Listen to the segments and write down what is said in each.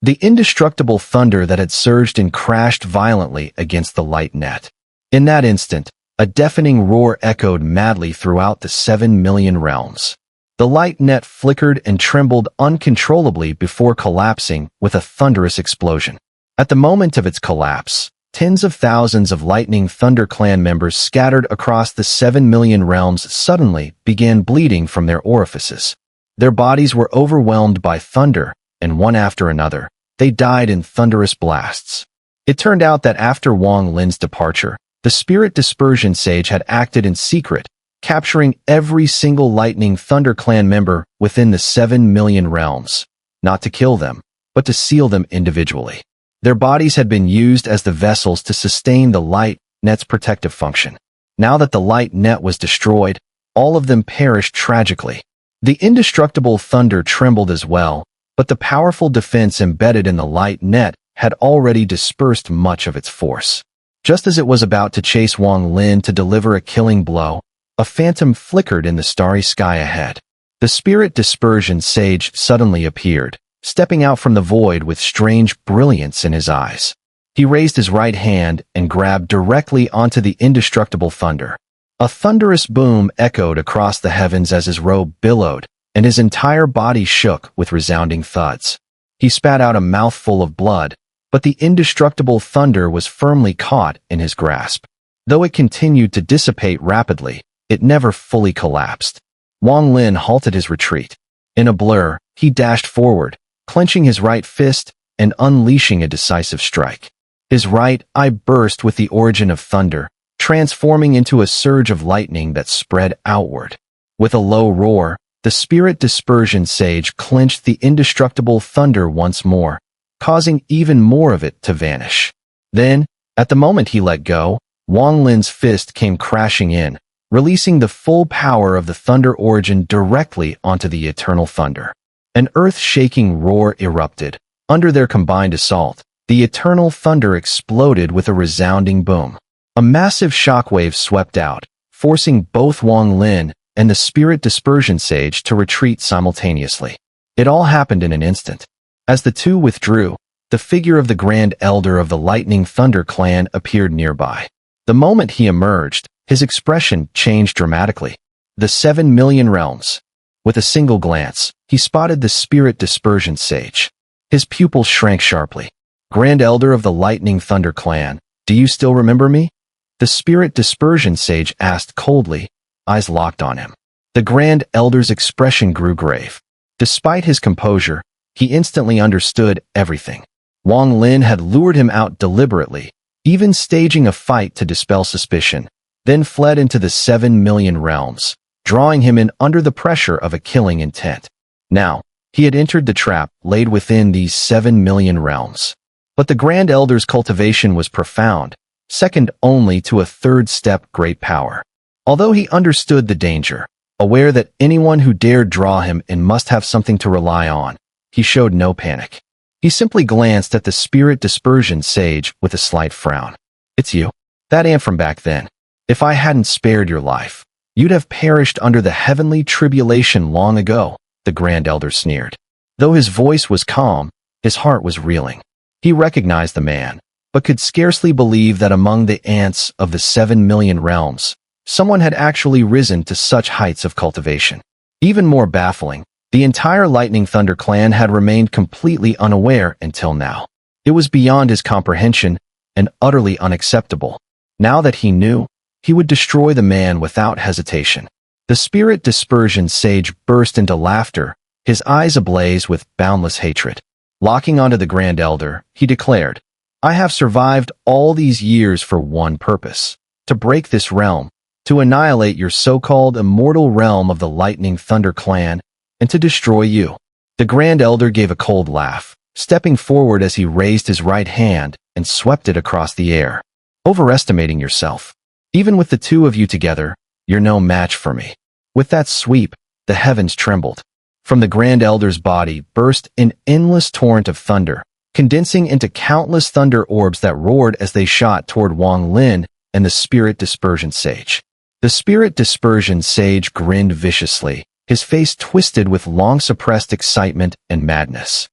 the indestructible thunder that had surged and crashed violently against the light net. In that instant, a deafening roar echoed madly throughout the 7 million realms. The light net flickered and trembled uncontrollably before collapsing with a thunderous explosion. At the moment of its collapse, tens of thousands of Lightning Thunder clan members scattered across the 7 million realms suddenly began bleeding from their orifices. Their bodies were overwhelmed by thunder, and one after another, they died in thunderous blasts. It turned out that after Wang Lin's departure, the Spirit Dispersion Sage had acted in secret, capturing every single Lightning Thunder clan member within the 7 million realms, not to kill them, but to seal them individually. Their bodies had been used as the vessels to sustain the light net's protective function. Now that the light net was destroyed, all of them perished tragically. The indestructible thunder trembled as well, but the powerful defense embedded in the light net had already dispersed much of its force. Just as it was about to chase Wang Lin to deliver a killing blow, a phantom flickered in the starry sky ahead. The Spirit Dispersion Sage suddenly appeared, stepping out from the void with strange brilliance in his eyes. He raised his right hand and grabbed directly onto the indestructible thunder. A thunderous boom echoed across the heavens as his robe billowed, and his entire body shook with resounding thuds. He spat out a mouthful of blood, but the indestructible thunder was firmly caught in his grasp. Though it continued to dissipate rapidly, it never fully collapsed. Wang Lin halted his retreat. In a blur, he dashed forward, clenching his right fist and unleashing a decisive strike. His right eye burst with the origin of thunder, transforming into a surge of lightning that spread outward. With a low roar, the Spirit Dispersion Sage clenched the indestructible thunder once more, causing even more of it to vanish. Then, at the moment he let go, Wang Lin's fist came crashing in, releasing the full power of the thunder origin directly onto the eternal thunder. An earth-shaking roar erupted. Under their combined assault, the eternal thunder exploded with a resounding boom. A massive shockwave swept out, forcing both Wang Lin and the Spirit Dispersion Sage to retreat simultaneously. It all happened in an instant. As the two withdrew, the figure of the Grand Elder of the Lightning Thunder clan appeared nearby. The moment he emerged, his expression changed dramatically. The 7 million realms. With a single glance, he spotted the Spirit Dispersion Sage. His pupils shrank sharply. Grand Elder of the Lightning Thunder clan, do you still remember me? The Spirit Dispersion Sage asked coldly, eyes locked on him. The Grand Elder's expression grew grave. Despite his composure, he instantly understood everything. Wang Lin had lured him out deliberately, even staging a fight to dispel suspicion, then fled into the 7 million realms, drawing him in under the pressure of a killing intent. Now, he had entered the trap laid within these 7 million realms. But the Grand Elder's cultivation was profound, second only to a third-step great power. Although he understood the danger, aware that anyone who dared draw him in must have something to rely on, he showed no panic. He simply glanced at the Spirit Dispersion Sage with a slight frown. It's you. That ant from back then. If I hadn't spared your life, you'd have perished under the heavenly tribulation long ago, the Grand Elder sneered. Though his voice was calm, his heart was reeling. He recognized the man, but could scarcely believe that among the ants of the 7 million realms, someone had actually risen to such heights of cultivation. Even more baffling, the entire Lightning Thunder clan had remained completely unaware until now. It was beyond his comprehension and utterly unacceptable. Now that he knew, he would destroy the man without hesitation. The Spirit Dispersion Sage burst into laughter, his eyes ablaze with boundless hatred. Locking onto the Grand Elder, he declared, I have survived all these years for one purpose, to break this realm, to annihilate your so-called immortal realm of the Lightning Thunder clan, and to destroy you. The Grand Elder gave a cold laugh, stepping forward as he raised his right hand and swept it across the air. Overestimating yourself. Even with the two of you together, you're no match for me. With that sweep, the heavens trembled. From the Grand Elder's body burst an endless torrent of thunder, condensing into countless thunder orbs that roared as they shot toward Wang Lin and the Spirit Dispersion Sage. The Spirit Dispersion Sage grinned viciously, his face twisted with long-suppressed excitement and madness.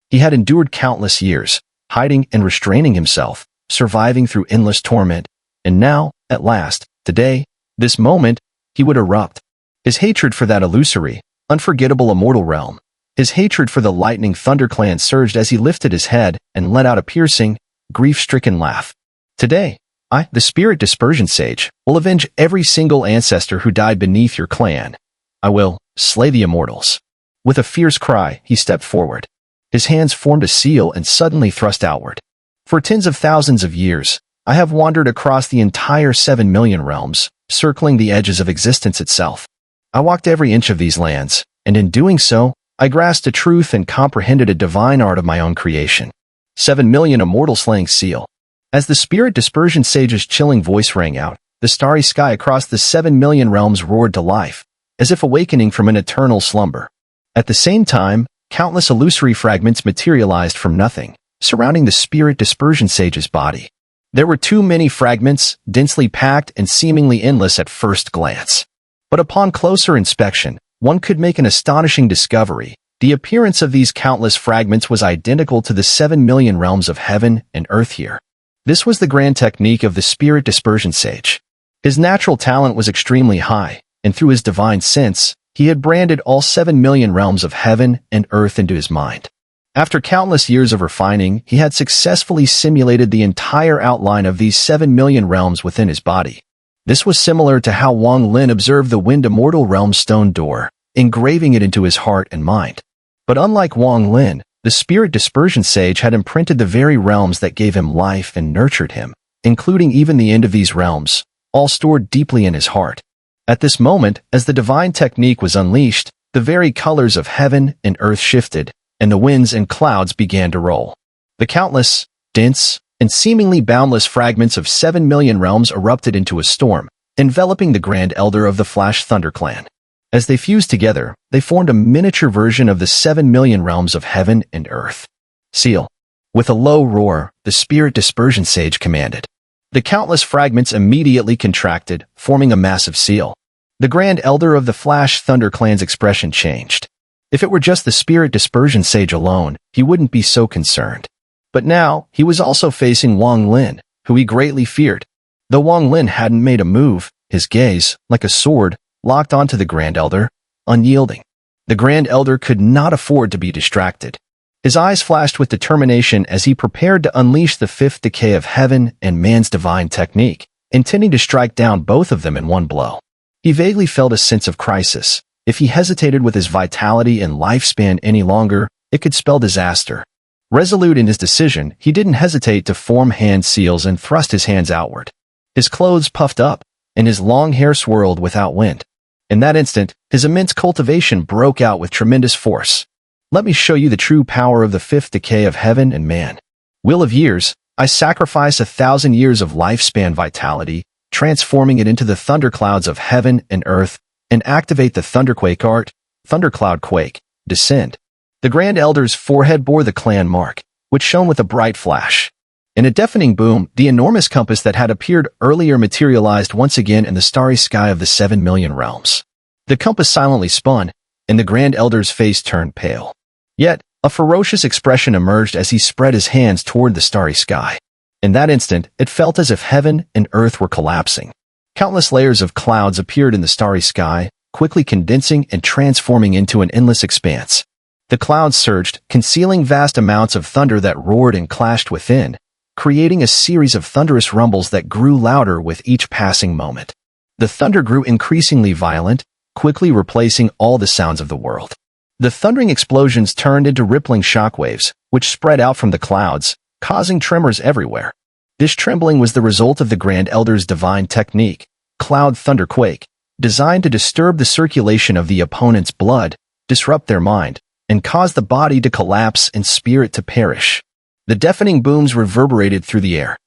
He had endured countless years, hiding and restraining himself, surviving through endless torment, and now, at last, today, this moment, he would erupt. His hatred for that illusory, unforgettable immortal realm, his hatred for the lightning thunderclan surged as he lifted his head and let out a piercing, grief-stricken laugh. Today, I, the Spirit Dispersion Sage, will avenge every single ancestor who died beneath your clan. I will slay the immortals. With a fierce cry, he stepped forward. His hands formed a seal and suddenly thrust outward. For tens of thousands of years, I have wandered across the entire 7 million realms, circling the edges of existence itself. I walked every inch of these lands, and in doing so, I grasped a truth and comprehended a divine art of my own creation. 7 million immortal slaying seal. As the Spirit Dispersion Sage's chilling voice rang out, the starry sky across the 7 million realms roared to life, as if awakening from an eternal slumber. At the same time, countless illusory fragments materialized from nothing, surrounding the Spirit Dispersion Sage's body. There were too many fragments, densely packed and seemingly endless at first glance. But upon closer inspection, one could make an astonishing discovery. The appearance of these countless fragments was identical to the 7 million realms of heaven and earth here. This was the grand technique of the Spirit Dispersion Sage. His natural talent was extremely high, and through his divine sense, he had branded all 7 million realms of heaven and earth into his mind. After countless years of refining, he had successfully simulated the entire outline of these 7 million realms within his body. This was similar to how Wang observed the Wind Immortal Realm's stone door, engraving it into his heart and mind. But unlike Wang, the Spirit Dispersion Sage had imprinted the very realms that gave him life and nurtured him, including even the end of these realms, all stored deeply in his heart. At this moment, as the divine technique was unleashed, the very colors of heaven and earth shifted, and the winds and clouds began to roll. The countless, dense, and seemingly boundless fragments of 7 million realms erupted into a storm, enveloping the Grand Elder of the Flash ThunderClan. As they fused together, they formed a miniature version of the 7 million realms of heaven and earth. Seal. With a low roar, the Spirit Dispersion Sage commanded. The countless fragments immediately contracted, forming a massive seal. The Grand Elder of the Flash ThunderClan's expression changed. If it were just the Spirit Dispersion Sage alone, he wouldn't be so concerned. But now, he was also facing Wang, who he greatly feared. Though Wang hadn't made a move, his gaze, like a sword, locked onto the Grand Elder, unyielding. The Grand Elder could not afford to be distracted. His eyes flashed with determination as he prepared to unleash the fifth decay of heaven and man's divine technique, intending to strike down both of them in one blow. He vaguely felt a sense of crisis. If he hesitated with his vitality and lifespan any longer, it could spell disaster. Resolute in his decision, he didn't hesitate to form hand seals and thrust his hands outward. His clothes puffed up, and his long hair swirled without wind. In that instant, his immense cultivation broke out with tremendous force. Let me show you the true power of the fifth decay of heaven and man. Will of years, I sacrifice 1,000 years of lifespan vitality, transforming it into the thunderclouds of heaven and earth, and activate the thunderquake art, thundercloud quake, descend. The Grand Elder's forehead bore the clan mark, which shone with a bright flash. In a deafening boom, the enormous compass that had appeared earlier materialized once again in the starry sky of the 7 million realms. The compass silently spun, and the Grand Elder's face turned pale. Yet, a ferocious expression emerged as he spread his hands toward the starry sky. In that instant, it felt as if heaven and earth were collapsing. Countless layers of clouds appeared in the starry sky, quickly condensing and transforming into an endless expanse. The clouds surged, concealing vast amounts of thunder that roared and clashed within, creating a series of thunderous rumbles that grew louder with each passing moment. The thunder grew increasingly violent, quickly replacing all the sounds of the world. The thundering explosions turned into rippling shockwaves, which spread out from the clouds, causing tremors everywhere. This trembling was the result of the Grand Elder's divine technique, Cloud Thunderquake, designed to disturb the circulation of the opponent's blood, disrupt their mind, and cause the body to collapse and spirit to perish. The deafening booms reverberated through the air.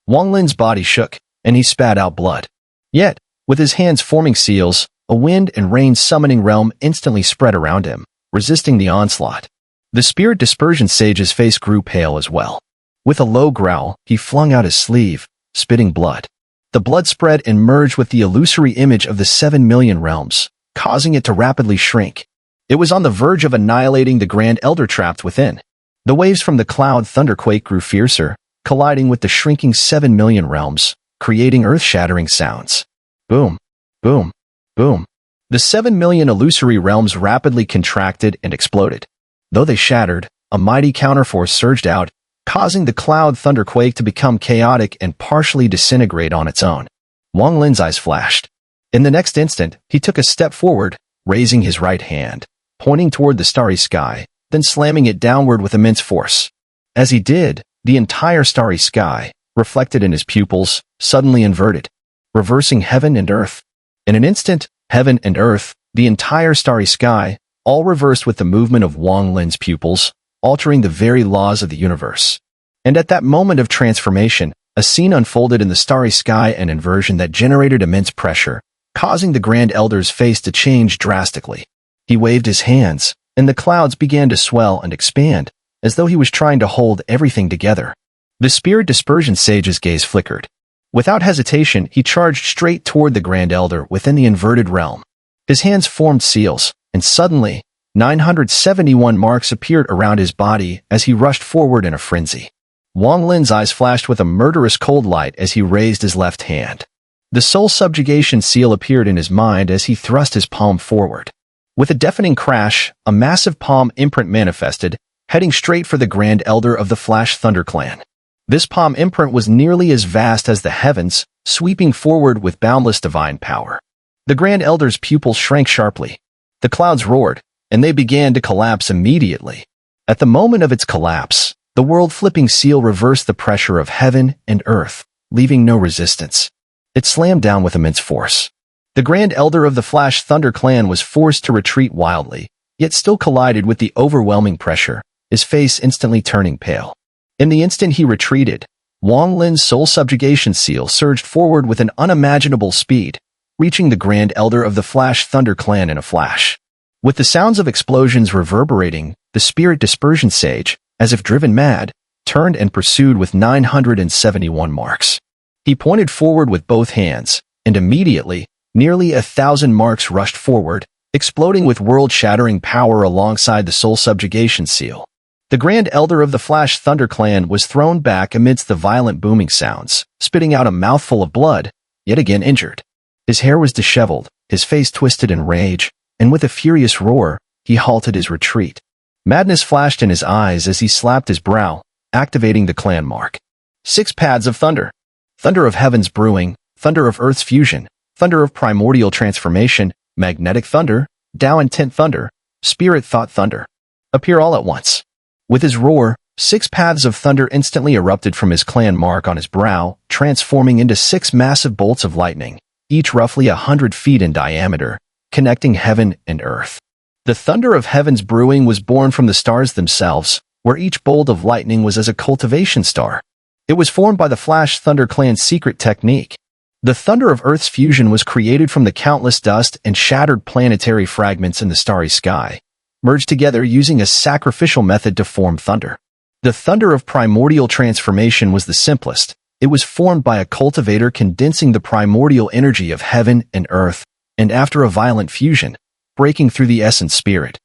Wang's body shook, and he spat out blood. Yet, with his hands forming seals, a wind and rain summoning realm instantly spread around him, resisting the onslaught. The Spirit Dispersion Sage's face grew pale as well. With a low growl, he flung out his sleeve, spitting blood. The blood spread and merged with the illusory image of the 7 million realms, causing it to rapidly shrink. It was on the verge of annihilating the Grand Elder trapped within. The waves from the cloud thunderquake grew fiercer, colliding with the shrinking 7 million realms, creating earth-shattering sounds. Boom, boom, boom. The 7 million illusory realms rapidly contracted and exploded. Though they shattered, a mighty counterforce surged out, causing the cloud thunderquake to become chaotic and partially disintegrate on its own. Wang Lin's eyes flashed. In the next instant, he took a step forward, raising his right hand, pointing toward the starry sky, then slamming it downward with immense force. As he did, the entire starry sky, reflected in his pupils, suddenly inverted, reversing heaven and earth. In an instant, heaven and earth, the entire starry sky, all reversed with the movement of Wang Lin's pupils, altering the very laws of the universe. And at that moment of transformation, a scene unfolded in the starry sky, an inversion that generated immense pressure, causing the Grand Elder's face to change drastically. He waved his hands, and the clouds began to swell and expand, as though he was trying to hold everything together. The Spirit Dispersion Sage's gaze flickered. Without hesitation, he charged straight toward the Grand Elder within the inverted realm. His hands formed seals, and suddenly, 971 marks appeared around his body as he rushed forward in a frenzy. Wang Lin's eyes flashed with a murderous cold light as he raised his left hand. The soul subjugation seal appeared in his mind as he thrust his palm forward. With a deafening crash, a massive palm imprint manifested, heading straight for the Grand Elder of the Flash Thunder Clan. This palm imprint was nearly as vast as the heavens, sweeping forward with boundless divine power. The Grand Elder's pupils shrank sharply. The clouds roared, and they began to collapse immediately. At the moment of its collapse, the world-flipping seal reversed the pressure of heaven and earth, leaving no resistance. It slammed down with immense force. The Grand Elder of the Flash Thunder Clan was forced to retreat wildly, yet still collided with the overwhelming pressure, his face instantly turning pale. In the instant he retreated, Wang Lin's soul subjugation seal surged forward with an unimaginable speed, reaching the Grand Elder of the Flash Thunder Clan in a flash. With the sounds of explosions reverberating, the Spirit Dispersion Sage, as if driven mad, turned and pursued with 971 marks. He pointed forward with both hands, and immediately, nearly 1,000 marks rushed forward, exploding with world-shattering power alongside the soul subjugation seal. The Grand Elder of the Flash Thunder Clan was thrown back amidst the violent booming sounds, spitting out a mouthful of blood, yet again injured. His hair was disheveled, his face twisted in rage, and with a furious roar, he halted his retreat. Madness flashed in his eyes as he slapped his brow, activating the clan mark. 6 paths of thunder. Thunder of heaven's brewing, thunder of earth's fusion, thunder of primordial transformation, magnetic thunder, Tao intent thunder, spirit thought thunder. Appear all at once. With his roar, 6 paths of thunder instantly erupted from his clan mark on his brow, transforming into 6 massive bolts of lightning, each roughly 100 feet in diameter, connecting heaven and earth. The thunder of heaven's brewing was born from the stars themselves, where each bolt of lightning was as a cultivation star. It was formed by the Flash Thunder Clan's secret technique. The thunder of Earth's fusion was created from the countless dust and shattered planetary fragments in the starry sky, merged together using a sacrificial method to form thunder. The thunder of primordial transformation was the simplest. It was formed by a cultivator condensing the primordial energy of heaven and earth, and after a violent fusion, breaking through the essence spirit,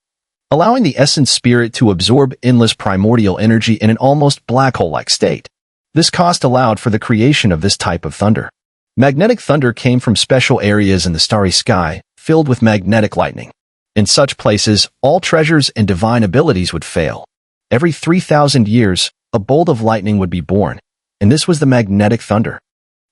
allowing the essence spirit to absorb endless primordial energy in an almost black hole-like state. This cost allowed for the creation of this type of thunder. Magnetic thunder came from special areas in the starry sky, filled with magnetic lightning. In such places, all treasures and divine abilities would fail. Every 3,000 years, a bolt of lightning would be born, and this was the magnetic thunder.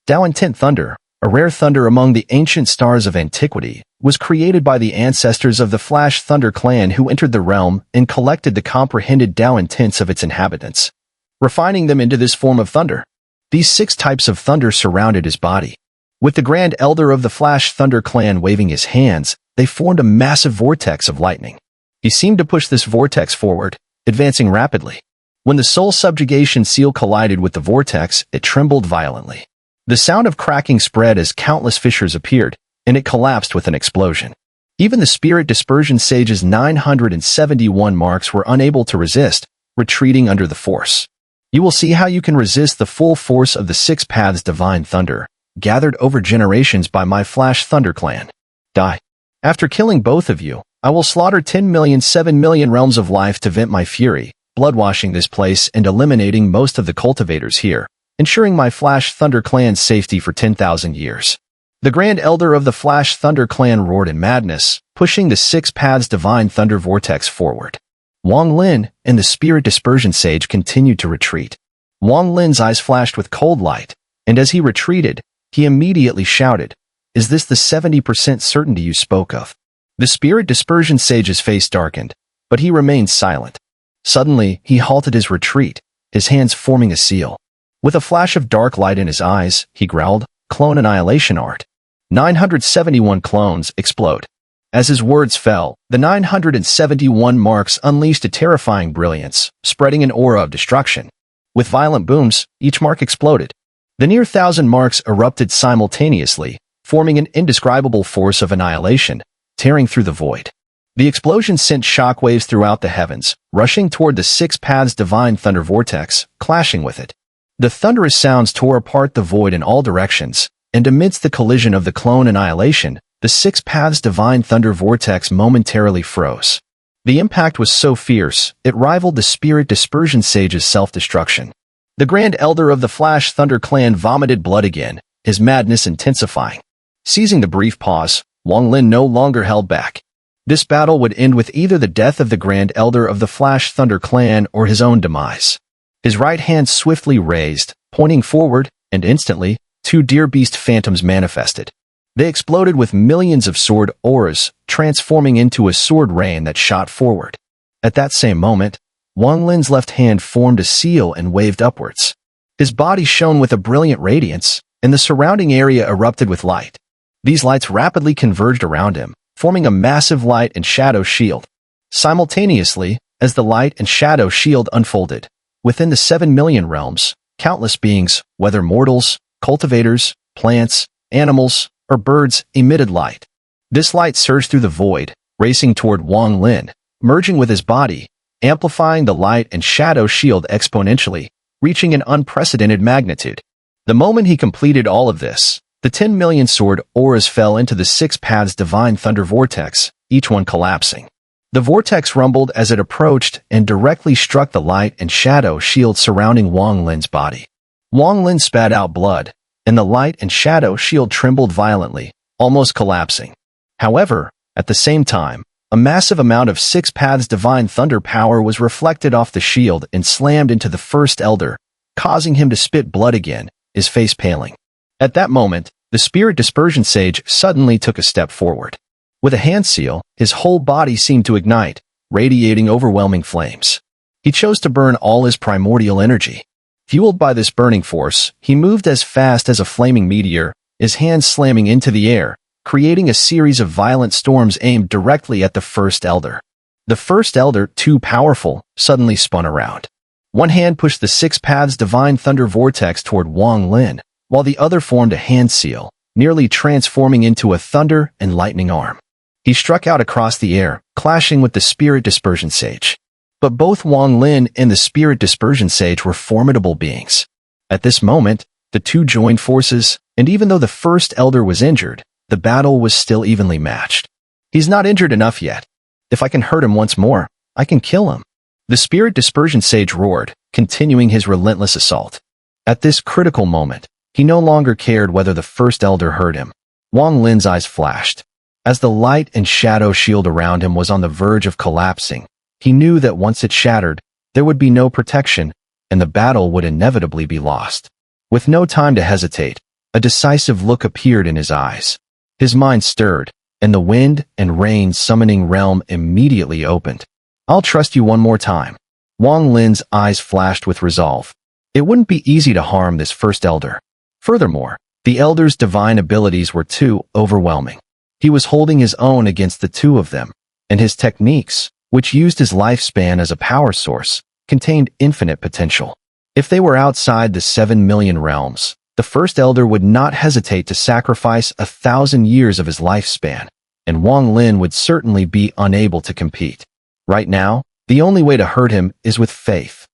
Tao intent thunder, a rare thunder among the ancient stars of antiquity, was created by the ancestors of the Flash Thunder Clan who entered the realm and collected the comprehended Tao intents of its inhabitants, refining them into this form of thunder. These 6 types of thunder surrounded his body. With the Grand Elder of the Flash Thunder Clan waving his hands, they formed a massive vortex of lightning. He seemed to push this vortex forward, advancing rapidly. When the soul subjugation seal collided with the vortex, it trembled violently. The sound of cracking spread as countless fissures appeared, and it collapsed with an explosion. Even the Spirit Dispersion Sage's 971 marks were unable to resist, retreating under the force. You will see how you can resist the full force of the 6 paths divine thunder, gathered over generations by my Flash Thunder Clan. Die. After killing both of you, I will slaughter 10 million 7 million realms of life to vent my fury, bloodwashing this place and eliminating most of the cultivators here, ensuring my Flash Thunder clan's safety for 10,000 years. The Grand Elder of the Flash Thunder clan roared in madness, pushing the Six Paths Divine Thunder Vortex forward. Wang Lin and the Spirit Dispersion Sage continued to retreat. Wang Lin's eyes flashed with cold light, and as he retreated, he immediately shouted, "Is this the 70% certainty you spoke of?" The Spirit Dispersion Sage's face darkened, but he remained silent. Suddenly, he halted his retreat, his hands forming a seal. With a flash of dark light in his eyes, he growled, "Clone annihilation art. 971 clones explode." As his words fell, the 971 marks unleashed a terrifying brilliance, spreading an aura of destruction. With violent booms, each mark exploded. The near 1,000 marks erupted simultaneously, forming an indescribable force of annihilation, tearing through the void. The explosion sent shockwaves throughout the heavens, rushing toward the Six Paths Divine Thunder Vortex, clashing with it. The thunderous sounds tore apart the void in all directions, and amidst the collision of the clone annihilation, the Six Paths Divine Thunder Vortex momentarily froze. The impact was so fierce, it rivaled the Spirit Dispersion Sage's self-destruction. The Grand Elder of the Flash Thunder clan vomited blood again, his madness intensifying. Seizing the brief pause, Wang Lin no longer held back. This battle would end with either the death of the Grand Elder of the Flash Thunder clan or his own demise. His right hand swiftly raised, pointing forward, and instantly, two deer beast phantoms manifested. They exploded with millions of sword auras, transforming into a sword rain that shot forward. At that same moment, Wang Lin's left hand formed a seal and waved upwards. His body shone with a brilliant radiance, and the surrounding area erupted with light. These lights rapidly converged around him, forming a massive light and shadow shield. Simultaneously, as the light and shadow shield unfolded, within the 7 million realms, countless beings, whether mortals, cultivators, plants, animals, or birds, emitted light. This light surged through the void, racing toward Wang Lin, merging with his body, amplifying the light and shadow shield exponentially, reaching an unprecedented magnitude. The moment he completed all of this, the 10 million sword auras fell into the Six Paths Divine Thunder Vortex, each one collapsing. The vortex rumbled as it approached and directly struck the light and shadow shield surrounding Wang Lin's body. Wang Lin spat out blood, and the light and shadow shield trembled violently, almost collapsing. However, at the same time, a massive amount of Six Paths Divine Thunder power was reflected off the shield and slammed into the First Elder, causing him to spit blood again, his face paling. At that moment, the Spirit Dispersion Sage suddenly took a step forward. With a hand seal, his whole body seemed to ignite, radiating overwhelming flames. He chose to burn all his primordial energy. Fueled by this burning force, he moved as fast as a flaming meteor, his hands slamming into the air, creating a series of violent storms aimed directly at the First Elder. The First Elder, too powerful, suddenly spun around. One hand pushed the Six Paths Divine Thunder Vortex toward Wang Lin, while the other formed a hand seal, nearly transforming into a thunder and lightning arm. He struck out across the air, clashing with the Spirit Dispersion Sage. But both Wang Lin and the Spirit Dispersion Sage were formidable beings. At this moment, the two joined forces, and even though the First Elder was injured, the battle was still evenly matched. "He's not injured enough yet. If I can hurt him once more, I can kill him." The Spirit Dispersion Sage roared, continuing his relentless assault. At this critical moment, he no longer cared whether the First Elder hurt him. Wang Lin's eyes flashed. As the light and shadow shield around him was on the verge of collapsing, he knew that once it shattered, there would be no protection, and the battle would inevitably be lost. With no time to hesitate, a decisive look appeared in his eyes. His mind stirred, and the wind and rain summoning realm immediately opened. "I'll trust you one more time." Wang Lin's eyes flashed with resolve. It wouldn't be easy to harm this First Elder. Furthermore, the Elder's divine abilities were too overwhelming. He was holding his own against the two of them, and his techniques, which used his lifespan as a power source, contained infinite potential. If they were outside the 7 million realms, the First Elder would not hesitate to sacrifice 1,000 years of his lifespan, and Wang Lin would certainly be unable to compete. Right now, the only way to hurt him is with faith.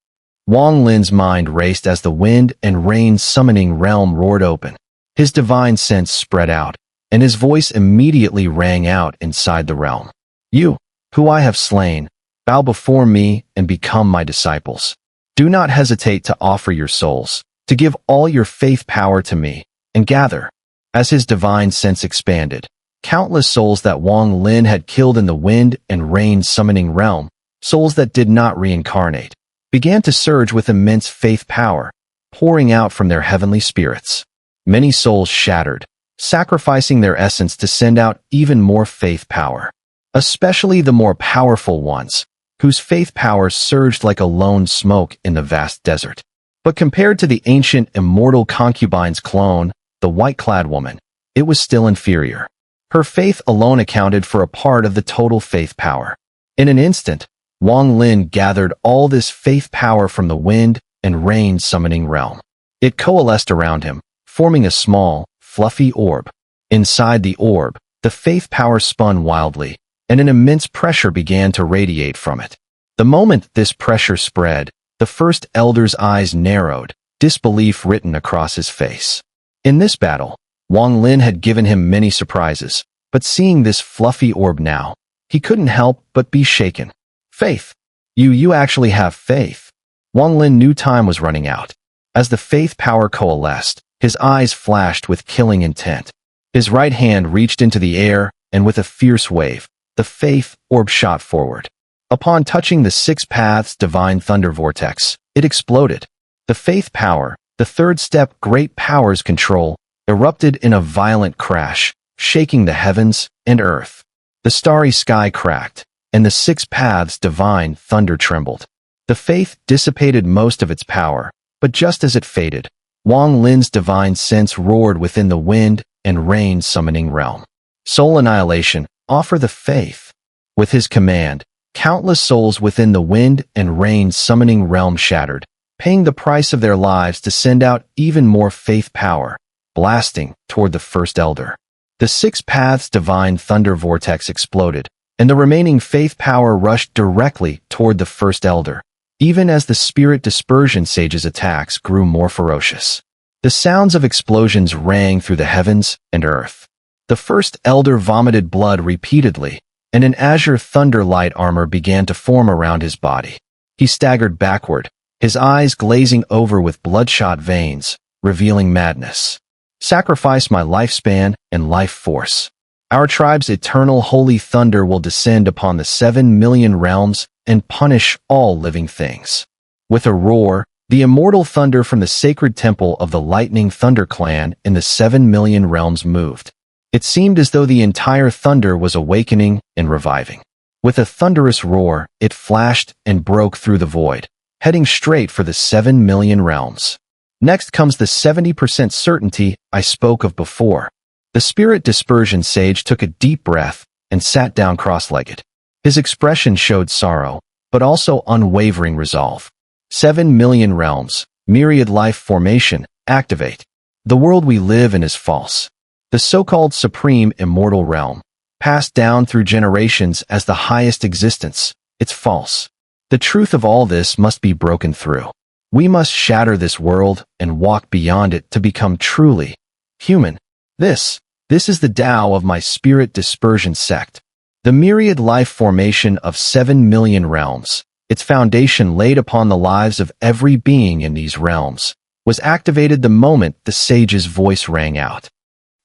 Wang Lin's mind raced as the wind and rain summoning realm roared open. His divine sense spread out, and his voice immediately rang out inside the realm. "You, who I have slain, Bow before me and become my disciples. Do not hesitate to offer your souls, to give all your faith power to me, and gather. As his divine sense expanded, countless souls that Wang Lin had killed in the wind and rain summoning realm, souls that did not reincarnate, began to surge with immense faith power, pouring out from their heavenly spirits. Many souls shattered, sacrificing their essence to send out even more faith power, especially the more powerful ones, whose faith power surged like a lone smoke in the vast desert. But compared to the ancient immortal concubine's clone, the white-clad woman, it was still inferior. Her faith alone accounted for a part of the total faith power. In an instant, Wang Lin gathered all this faith power from the wind and rain summoning realm. It coalesced around him, forming a small, fluffy orb. Inside the orb, the faith power spun wildly, and an immense pressure began to radiate from it. The moment this pressure spread, the first elder's eyes narrowed, disbelief written across his face. In this battle, Wang Lin had given him many surprises, but seeing this fluffy orb now, he couldn't help but be shaken. Faith. You actually have faith. Wang Lin knew time was running out. As the faith power coalesced, his eyes flashed with killing intent. His right hand reached into the air, and with a fierce wave, the faith orb shot forward. Upon touching the Six Paths Divine Thunder Vortex, it exploded. The faith power, the third step Great Powers control, erupted in a violent crash, shaking the heavens and earth. The starry sky cracked, and the Six Paths Divine Thunder trembled. The faith dissipated most of its power, but just as it faded, Wang Lin's divine sense roared within the wind and rain summoning realm. Soul annihilation, offer the faith. With his command, countless souls within the wind and rain summoning realm shattered, paying the price of their lives to send out even more faith power, blasting toward the first elder. The Six Paths Divine Thunder Vortex exploded, and the remaining faith power rushed directly toward the first elder, even as the Spirit Dispersion Sage's attacks grew more ferocious. The sounds of explosions rang through the heavens and earth. The first elder vomited blood repeatedly, and an azure thunder light armor began to form around his body. He staggered backward, his eyes glazing over with bloodshot veins, revealing madness. Sacrifice my lifespan and life force. Our tribe's eternal holy thunder will descend upon the 7 million realms and punish all living things. With a roar, the immortal thunder from the sacred temple of the Lightning Thunder Clan in the 7 million realms moved. It seemed as though the entire thunder was awakening and reviving. With a thunderous roar, it flashed and broke through the void, heading straight for the 7 million realms. Next comes the 70% certainty I spoke of before. The Spirit Dispersion Sage took a deep breath and sat down cross-legged. His expression showed sorrow, but also unwavering resolve. 7 million realms, Myriad life formation, activate. The world we live in is false. The so-called supreme immortal realm, passed down through generations as the highest existence, it's false. The truth of all this must be broken through. We must shatter this world and walk beyond it to become truly human. This is the Tao of my Spirit Dispersion sect. The Myriad life formation of 7 million realms, its foundation laid upon the lives of every being in these realms, was activated the moment the sage's voice rang out.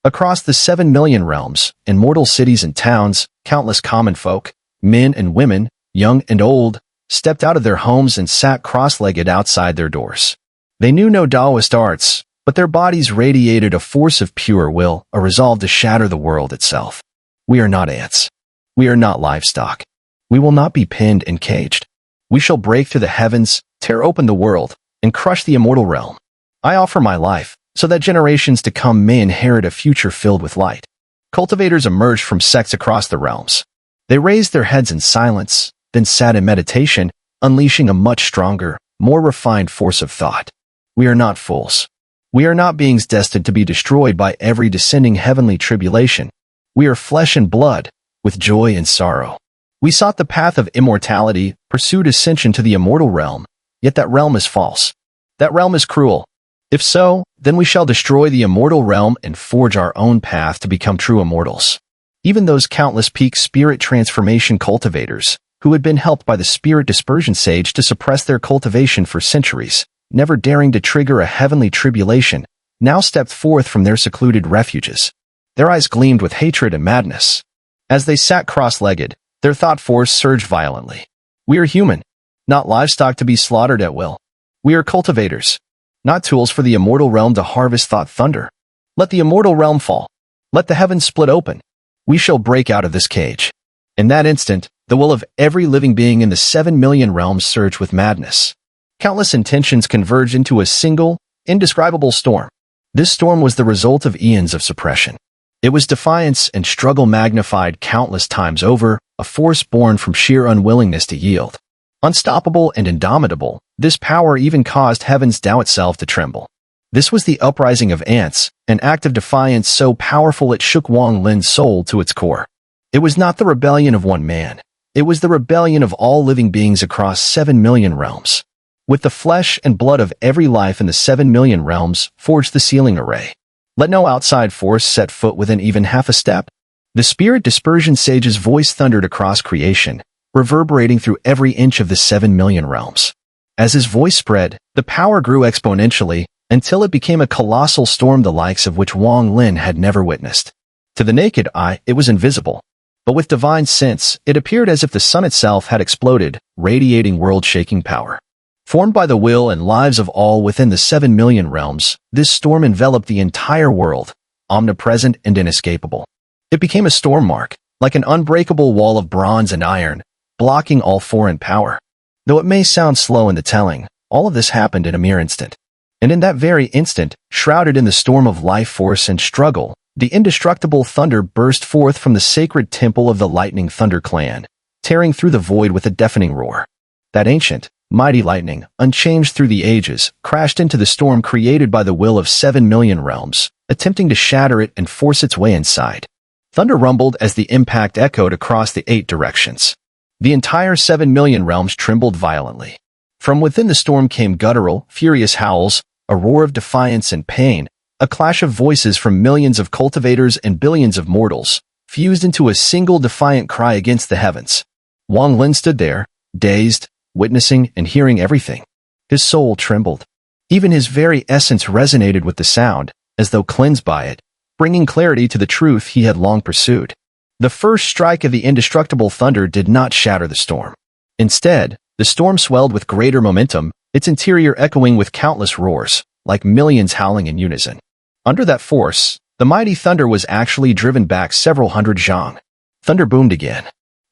Across the 7 million realms, in mortal cities and towns, countless common folk, men and women, young and old, stepped out of their homes and sat cross-legged outside their doors. They knew no Taoist arts, but their bodies radiated a force of pure will, a resolve to shatter the world itself. We are not ants. We are not livestock. We will not be pinned and caged. We shall break through the heavens, tear open the world, and crush the immortal realm. I offer my life, so that generations to come may inherit a future filled with light. Cultivators emerged from sects across the realms. They raised their heads in silence, then sat in meditation, unleashing a much stronger, more refined force of thought. We are not fools. We are not beings destined to be destroyed by every descending heavenly tribulation. We are flesh and blood, with joy and sorrow. We sought the path of immortality, pursued ascension to the immortal realm, yet that realm is false. That realm is cruel. If so, then we shall destroy the immortal realm and forge our own path to become true immortals. Even those countless peak spirit transformation cultivators, who had been helped by the spirit dispersion sage to suppress their cultivation for centuries, never daring to trigger a heavenly tribulation, now stepped forth from their secluded refuges. Their eyes gleamed with hatred and madness. As they sat cross-legged, their thought force surged violently. We are human, not livestock to be slaughtered at will. We are cultivators, not tools for the immortal realm to harvest thought thunder. Let the immortal realm fall. Let the heavens split open. We shall break out of this cage. In that instant, the will of every living being in the 7 million realms surged with madness. Countless intentions converged into a single, indescribable storm. This storm was the result of eons of suppression. It was defiance and struggle magnified countless times over, a force born from sheer unwillingness to yield. Unstoppable and indomitable, this power even caused heaven's Tao itself to tremble. This was the uprising of ants, an act of defiance so powerful it shook Wang Lin's soul to its core. It was not the rebellion of one man. It was the rebellion of all living beings across 7 million realms. With the flesh and blood of every life in the 7 million realms forged the sealing array. Let no outside force set foot within even half a step. The spirit dispersion sage's voice thundered across creation, reverberating through every inch of the 7 million realms. As his voice spread, the power grew exponentially until it became a colossal storm the likes of which Wang Lin had never witnessed. To the naked eye, it was invisible. But with divine sense, it appeared as if the sun itself had exploded, radiating world-shaking power. Formed by the will and lives of all within the 7 million realms, this storm enveloped the entire world, omnipresent and inescapable. It became a storm mark, like an unbreakable wall of bronze and iron, blocking all foreign power. Though it may sound slow in the telling, all of this happened in a mere instant. And in that very instant, shrouded in the storm of life force and struggle, the indestructible thunder burst forth from the sacred temple of the lightning thunder clan, tearing through the void with a deafening roar. That ancient, mighty lightning, unchanged through the ages, crashed into the storm created by the will of 7 million realms, attempting to shatter it and force its way inside. Thunder rumbled as the impact echoed across the 8 directions. The entire 7 million realms trembled violently. From within the storm came guttural, furious howls, a roar of defiance and pain, a clash of voices from millions of cultivators and billions of mortals, fused into a single defiant cry against the heavens. Wang Lin stood there, dazed, witnessing and hearing everything. His soul trembled. Even his very essence resonated with the sound, as though cleansed by it, bringing clarity to the truth he had long pursued. The first strike of the indestructible thunder did not shatter the storm. Instead, the storm swelled with greater momentum, its interior echoing with countless roars, like millions howling in unison. Under that force, the mighty thunder was actually driven back several hundred zhang. Thunder boomed again.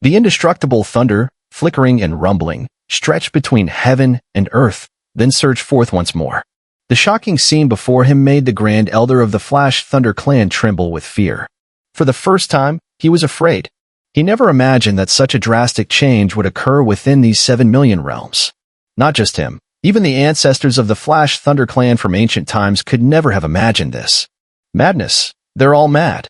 The indestructible thunder, flickering and rumbling, stretched between heaven and earth, then surged forth once more. The shocking scene before him made the Grand Elder of the Flash Thunder Clan tremble with fear. For the first time, he was afraid. He never imagined that such a drastic change would occur within these 7 million realms. Not just him, even the ancestors of the Flash Thunder Clan from ancient times could never have imagined this. Madness. They're all mad.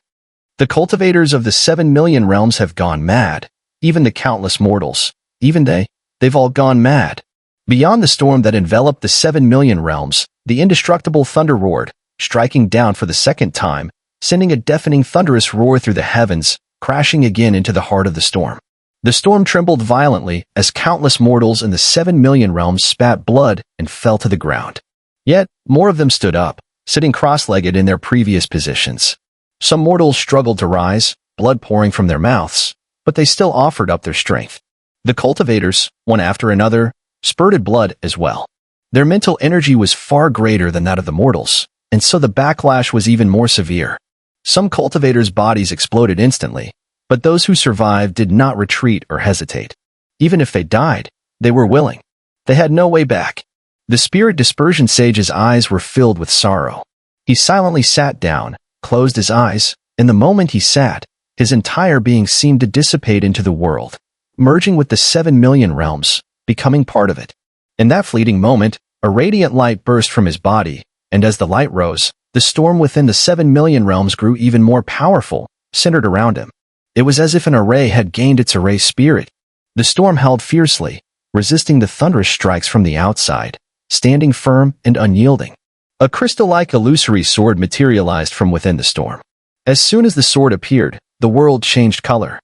The cultivators of the 7 million realms have gone mad. Even the countless mortals. Even they've all gone mad. Beyond the storm that enveloped the 7 million realms, the indestructible thunder roared, striking down for the second time, sending a deafening thunderous roar through the heavens, crashing again into the heart of the storm. The storm trembled violently as countless mortals in the 7 million realms spat blood and fell to the ground. Yet, more of them stood up, sitting cross-legged in their previous positions. Some mortals struggled to rise, blood pouring from their mouths, but they still offered up their strength. The cultivators, one after another, spurted blood as well. Their mental energy was far greater than that of the mortals, and so the backlash was even more severe. Some cultivators' bodies exploded instantly, but those who survived did not retreat or hesitate. Even if they died, they were willing. They had no way back. The spirit dispersion sage's eyes were filled with sorrow. He silently sat down, closed his eyes, and the moment he sat, his entire being seemed to dissipate into the world, merging with the 7 million realms, becoming part of it. In that fleeting moment, a radiant light burst from his body, and as the light rose, the storm within the 7 million realms grew even more powerful, centered around him. It was as if an array had gained its array spirit. The storm held fiercely, resisting the thunderous strikes from the outside, standing firm and unyielding. A crystal-like illusory sword materialized from within the storm. As soon as the sword appeared, the world changed color.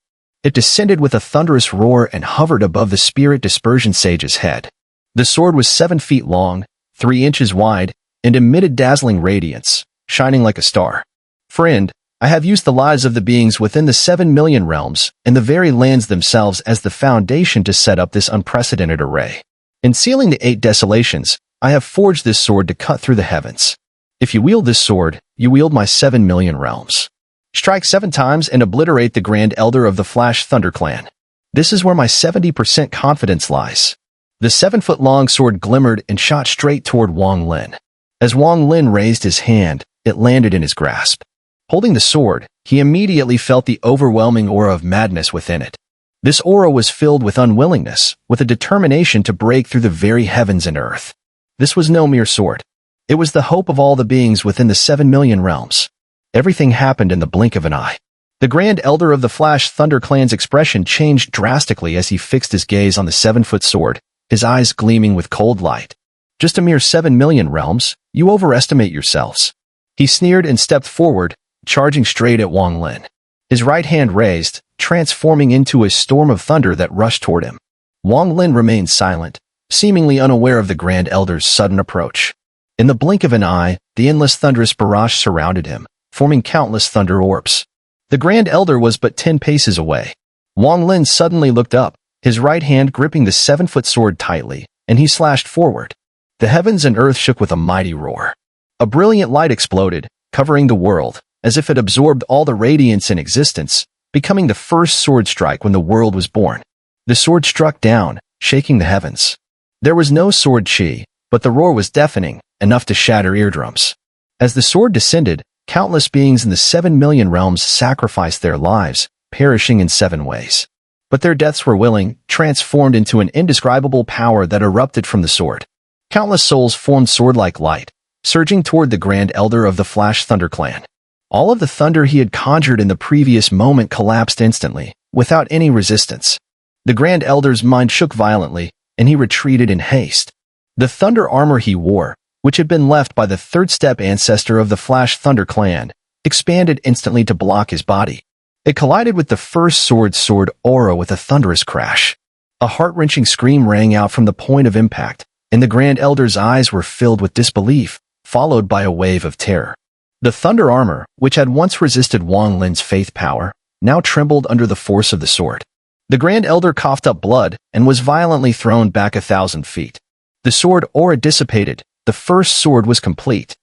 It descended with a thunderous roar and hovered above the spirit dispersion sage's head. The sword was 7 feet long, 3 inches wide, and emitted dazzling radiance, shining like a star. Friend, I have used the lives of the beings within the 7 million realms and the very lands themselves as the foundation to set up this unprecedented array. In sealing the 8 desolations, I have forged this sword to cut through the heavens. If you wield this sword, you wield my 7 million realms. Strike 7 times and obliterate the Grand Elder of the Flash Thunder Clan. This is where my 70% confidence lies. The 7-foot-long sword glimmered and shot straight toward Wang Lin. As Wang Lin raised his hand, it landed in his grasp. Holding the sword, he immediately felt the overwhelming aura of madness within it. This aura was filled with unwillingness, with a determination to break through the very heavens and earth. This was no mere sword. It was the hope of all the beings within the 7 million realms. Everything happened in the blink of an eye. The Grand Elder of the Flash Thunder Clan's expression changed drastically as he fixed his gaze on the 7-foot sword, his eyes gleaming with cold light. Just a mere 7 million realms, you overestimate yourselves. He sneered and stepped forward, charging straight at Wang Lin. His right hand raised, transforming into a storm of thunder that rushed toward him. Wang Lin remained silent, seemingly unaware of the Grand Elder's sudden approach. In the blink of an eye, the endless thunderous barrage surrounded him, forming countless thunder orbs. The Grand Elder was but 10 paces away. Wang Lin suddenly looked up, his right hand gripping the 7-foot sword tightly, and he slashed forward. The heavens and earth shook with a mighty roar. A brilliant light exploded, covering the world, as if it absorbed all the radiance in existence, becoming the first sword strike when the world was born. The sword struck down, shaking the heavens. There was no sword chi, but the roar was deafening, enough to shatter eardrums. As the sword descended, countless beings in the 7 million realms sacrificed their lives, perishing in 7 ways. But their deaths were willing, transformed into an indescribable power that erupted from the sword. Countless souls formed sword-like light, surging toward the Grand Elder of the Flash Thunder Clan. All of the thunder he had conjured in the previous moment collapsed instantly, without any resistance. The Grand Elder's mind shook violently, and he retreated in haste. The thunder armor he wore, which had been left by the third-step ancestor of the Flash Thunder Clan, expanded instantly to block his body. It collided with the first sword aura with a thunderous crash. A heart-wrenching scream rang out from the point of impact, and the Grand Elder's eyes were filled with disbelief, followed by a wave of terror. The thunder armor, which had once resisted Wang Lin's faith power, now trembled under the force of the sword. The Grand Elder coughed up blood and was violently thrown back 1,000 feet. The sword aura dissipated. The first sword was complete.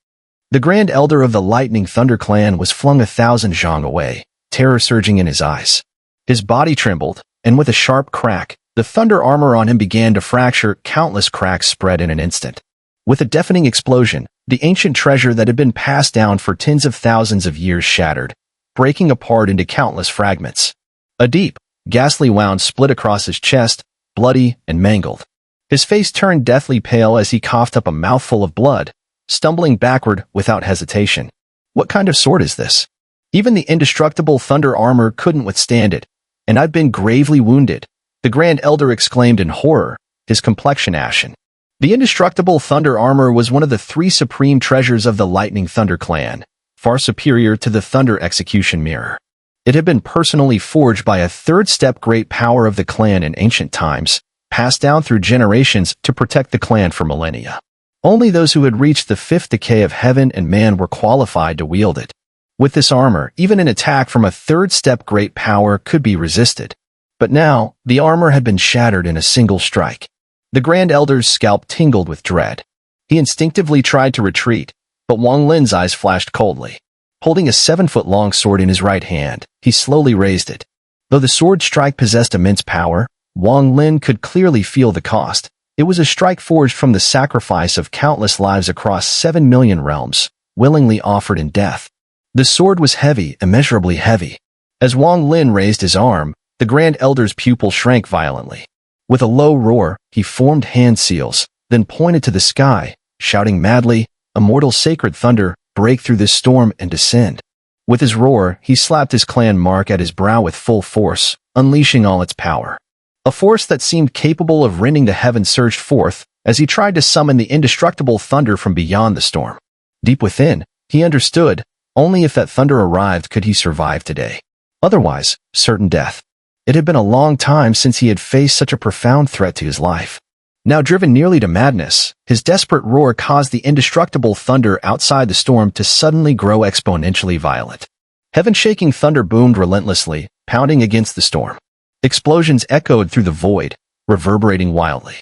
The Grand Elder of the Lightning Thunder Clan was flung 1,000 zhang away, terror surging in his eyes. His body trembled, and with a sharp crack, the thunder armor on him began to fracture. Countless cracks spread in an instant. With a deafening explosion, the ancient treasure that had been passed down for tens of thousands of years shattered, breaking apart into countless fragments. A deep, ghastly wound split across his chest, bloody and mangled. His face turned deathly pale as he coughed up a mouthful of blood, stumbling backward without hesitation. What kind of sword is this? Even the indestructible thunder armor couldn't withstand it, and I've been gravely wounded, the Grand Elder exclaimed in horror, his complexion ashen. The indestructible thunder armor was one of the 3 supreme treasures of the Lightning Thunder Clan, far superior to the Thunder Execution Mirror. It had been personally forged by a third-step great power of the clan in ancient times, passed down through generations to protect the clan for millennia. Only those who had reached the 5th decay of heaven and man were qualified to wield it. With this armor, even an attack from a third-step great power could be resisted. But now, the armor had been shattered in a single strike. The Grand Elder's scalp tingled with dread. He instinctively tried to retreat, but Wang Lin's eyes flashed coldly. Holding a 7-foot-long sword in his right hand, he slowly raised it. Though the sword strike possessed immense power, Wang Lin could clearly feel the cost. It was a strike forged from the sacrifice of countless lives across 7 million realms, willingly offered in death. The sword was heavy, immeasurably heavy. As Wang Lin raised his arm, the Grand Elder's pupil shrank violently. With a low roar, he formed hand seals, then pointed to the sky, shouting madly, "Immortal sacred thunder, break through this storm and descend." With his roar, he slapped his clan mark at his brow with full force, unleashing all its power. A force that seemed capable of rending the heavens surged forth as he tried to summon the indestructible thunder from beyond the storm. Deep within, he understood, only if that thunder arrived could he survive today. Otherwise, certain death. It had been a long time since he had faced such a profound threat to his life. Now driven nearly to madness, his desperate roar caused the indestructible thunder outside the storm to suddenly grow exponentially violent. Heaven-shaking thunder boomed relentlessly, pounding against the storm. Explosions echoed through the void, reverberating wildly.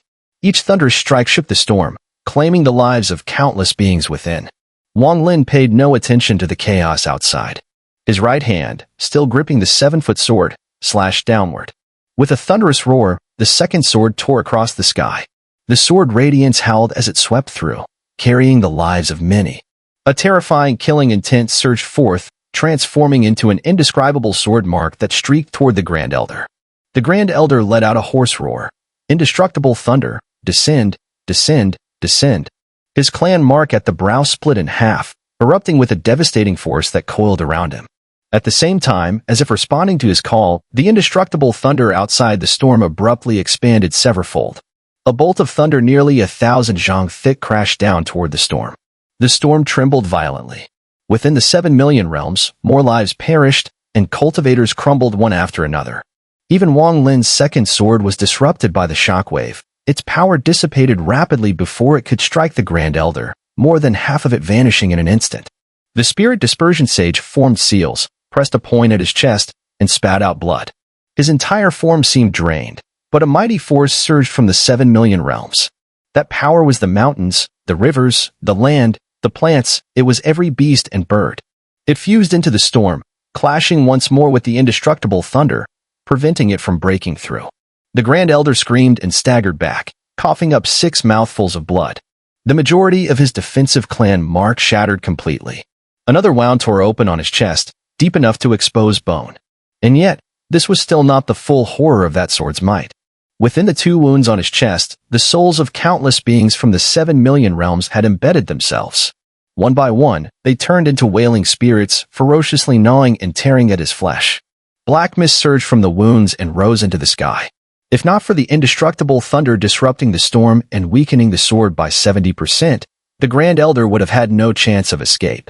Each thunderous strike shook the storm, claiming the lives of countless beings within. Wang Lin paid no attention to the chaos outside. His right hand, still gripping the 7-foot sword, slashed downward. With a thunderous roar, the second sword tore across the sky. The sword radiance howled as it swept through, carrying the lives of many. A terrifying killing intent surged forth, transforming into an indescribable sword mark that streaked toward the Grand Elder. The Grand Elder let out a hoarse roar. Indestructible thunder, descend, descend, descend. His clan mark at the brow split in half, erupting with a devastating force that coiled around him. At the same time, as if responding to his call, the indestructible thunder outside the storm abruptly expanded severfold. A bolt of thunder nearly 1,000 zhang thick crashed down toward the storm. The storm trembled violently. Within the 7 million realms, more lives perished, and cultivators crumbled one after another. Even Wang Lin's second sword was disrupted by the shockwave. Its power dissipated rapidly before it could strike the Grand Elder, more than half of it vanishing in an instant. The Spirit Dispersion Sage formed seals, pressed a point at his chest, and spat out blood. His entire form seemed drained. But a mighty force surged from the 7 million realms. That power was the mountains, the rivers, the land, the plants. It was every beast and bird. It fused into the storm, clashing once more with the indestructible thunder, preventing it from breaking through. The Grand Elder screamed and staggered back, coughing up 6 mouthfuls of blood. The majority of his defensive clan mark shattered completely. Another wound tore open on his chest, deep enough to expose bone. And yet, this was still not the full horror of that sword's might. Within the 2 wounds on his chest, the souls of countless beings from the 7 million realms had embedded themselves. One by one, they turned into wailing spirits, ferociously gnawing and tearing at his flesh. Black mist surged from the wounds and rose into the sky. If not for the indestructible thunder disrupting the storm and weakening the sword by 70%, the Grand Elder would have had no chance of escape.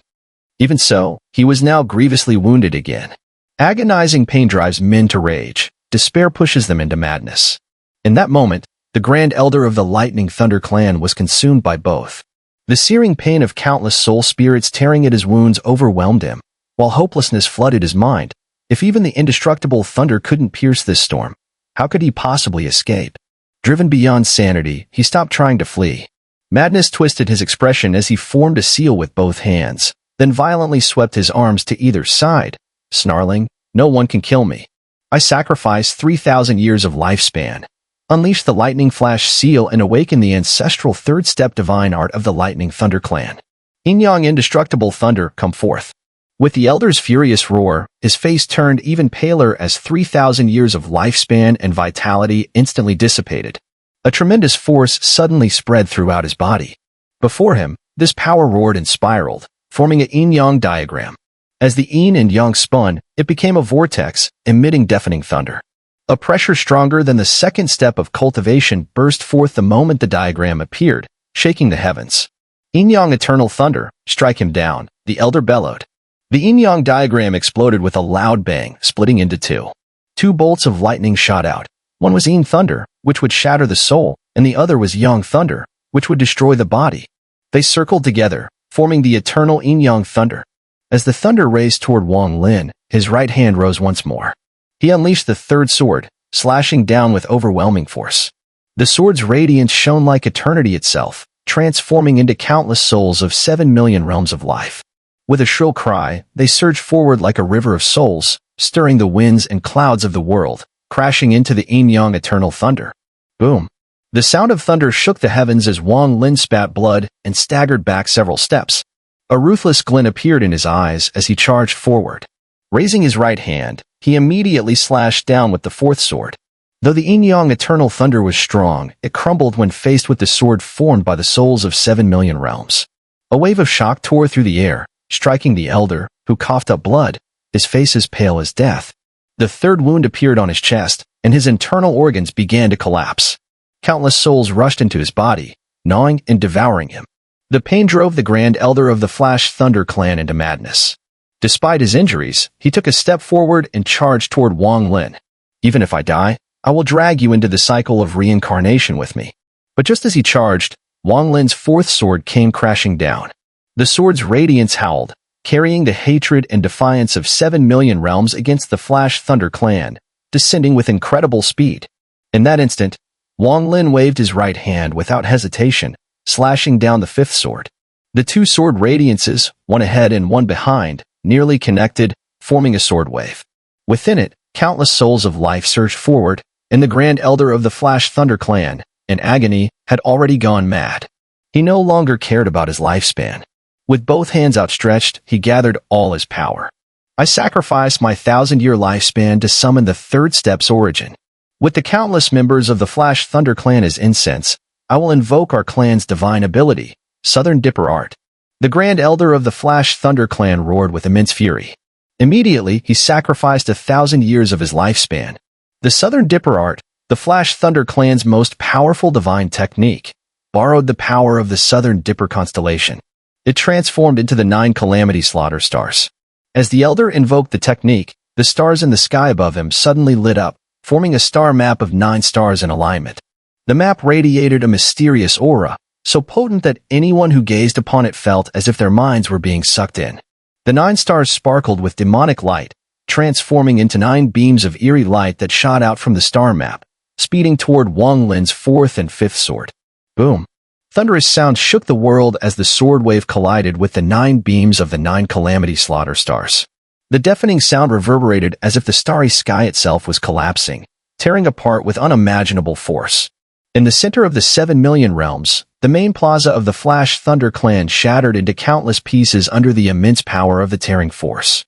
Even so, he was now grievously wounded again. Agonizing pain drives men to rage. Despair pushes them into madness. In that moment, the Grand Elder of the Lightning Thunder clan was consumed by both. The searing pain of countless soul spirits tearing at his wounds overwhelmed him, while hopelessness flooded his mind. If even the indestructible thunder couldn't pierce this storm, how could he possibly escape? Driven beyond sanity, he stopped trying to flee. Madness twisted his expression as he formed a seal with both hands, then violently swept his arms to either side, snarling, "No one can kill me. I sacrifice 3,000 years of lifespan. Unleash the lightning flash seal and awaken the ancestral third-step divine art of the Lightning Thunder clan. Yin-Yang indestructible thunder, come forth." With the Elder's furious roar, his face turned even paler as 3,000 years of lifespan and vitality instantly dissipated. A tremendous force suddenly spread throughout his body. Before him, this power roared and spiraled, forming a yin-yang diagram. As the yin and yang spun, it became a vortex, emitting deafening thunder. A pressure stronger than the second step of cultivation burst forth the moment the diagram appeared, shaking the heavens. Yin-Yang eternal thunder, strike him down, the Elder bellowed. The yin-yang diagram exploded with a loud bang, splitting into 2. 2 bolts of lightning shot out. One was yin thunder, which would shatter the soul, and the other was yang thunder, which would destroy the body. They circled together, forming the eternal yin-yang thunder. As the thunder raced toward Wang Lin, his right hand rose once more. He unleashed the third sword, slashing down with overwhelming force. The sword's radiance shone like eternity itself, transforming into countless souls of 7 million realms of life. With a shrill cry, they surged forward like a river of souls, stirring the winds and clouds of the world, crashing into the yin-yang eternal thunder. Boom! The sound of thunder shook the heavens as Wang Lin spat blood and staggered back several steps. A ruthless glint appeared in his eyes as he charged forward. Raising his right hand, he immediately slashed down with the fourth sword. Though the yin-yang eternal thunder was strong, it crumbled when faced with the sword formed by the souls of 7 million realms. A wave of shock tore through the air, striking the Elder, who coughed up blood, his face as pale as death. The third wound appeared on his chest, and his internal organs began to collapse. Countless souls rushed into his body, gnawing and devouring him. The pain drove the Grand Elder of the Flash Thunder clan into madness. Despite his injuries, he took a step forward and charged toward Wang Lin. Even if I die, I will drag you into the cycle of reincarnation with me. But just as he charged, Wang Lin's fourth sword came crashing down. The sword's radiance howled, carrying the hatred and defiance of 7 million realms against the Flash Thunder clan, descending with incredible speed. In that instant, Wang Lin waved his right hand without hesitation, slashing down the fifth sword. The two sword radiances, one ahead and one behind, nearly connected, forming a sword wave. Within it, countless souls of life surged forward, and the Grand Elder of the Flash Thunder clan, in agony, had already gone mad. He no longer cared about his lifespan. With both hands outstretched, he gathered all his power. I sacrificed my 1,000-year lifespan to summon the third step's origin. With the countless members of the Flash Thunder clan as incense, I will invoke our clan's divine ability, Southern Dipper Art. The Grand Elder of the Flash Thunder clan roared with immense fury. Immediately, he sacrificed 1,000 years of his lifespan. The Southern Dipper Art, the Flash Thunder clan's most powerful divine technique, borrowed the power of the Southern Dipper constellation. It transformed into the 9 Calamity Slaughter stars. As the Elder invoked the technique, the stars in the sky above him suddenly lit up, forming a star map of 9 stars in alignment. The map radiated a mysterious aura, so potent that anyone who gazed upon it felt as if their minds were being sucked in. The 9 stars sparkled with demonic light, transforming into 9 beams of eerie light that shot out from the star map, speeding toward Wang Lin's fourth and fifth sword. Boom! Thunderous sound shook the world as the sword wave collided with the 9 beams of the 9 Calamity Slaughter stars. The deafening sound reverberated as if the starry sky itself was collapsing, tearing apart with unimaginable force. In the center of the 7 million realms, the main plaza of the Flash Thunder clan shattered into countless pieces under the immense power of the tearing force.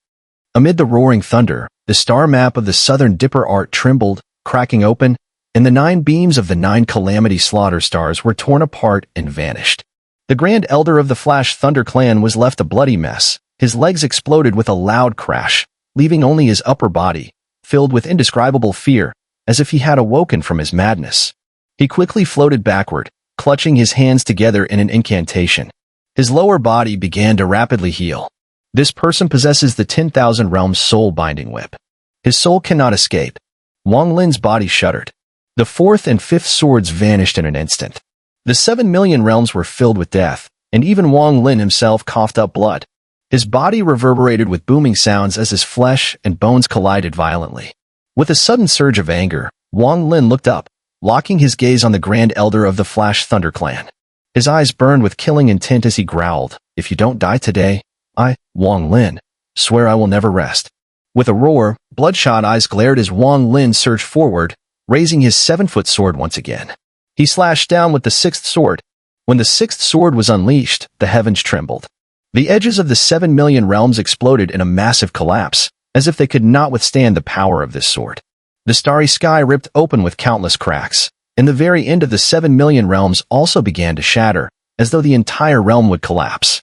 Amid the roaring thunder, the star map of the Southern Dipper Art trembled, cracking open, and the 9 beams of the 9 Calamity Slaughter stars were torn apart and vanished. The Grand Elder of the Flash Thunder clan was left a bloody mess. His legs exploded with a loud crash, leaving only his upper body, filled with indescribable fear, as if he had awoken from his madness. He quickly floated backward, clutching his hands together in an incantation. His lower body began to rapidly heal. This person possesses the 10,000 Realms soul-binding whip. His soul cannot escape. Wang Lin's body shuddered. The fourth and fifth swords vanished in an instant. The 7 million realms were filled with death, and even Wang Lin himself coughed up blood. His body reverberated with booming sounds as his flesh and bones collided violently. With a sudden surge of anger, Wang Lin looked up, locking his gaze on the Grand Elder of the Flash Thunder clan. His eyes burned with killing intent as he growled, "If you don't die today, I, Wang Lin, swear I will never rest." With a roar, bloodshot eyes glared as Wang Lin surged forward, raising his 7-foot sword once again. He slashed down with the 6th sword. When the 6th sword was unleashed, the heavens trembled. The edges of the 7 million realms exploded in a massive collapse, as if they could not withstand the power of this sword. The starry sky ripped open with countless cracks, and the very end of the 7 million realms also began to shatter, as though the entire realm would collapse.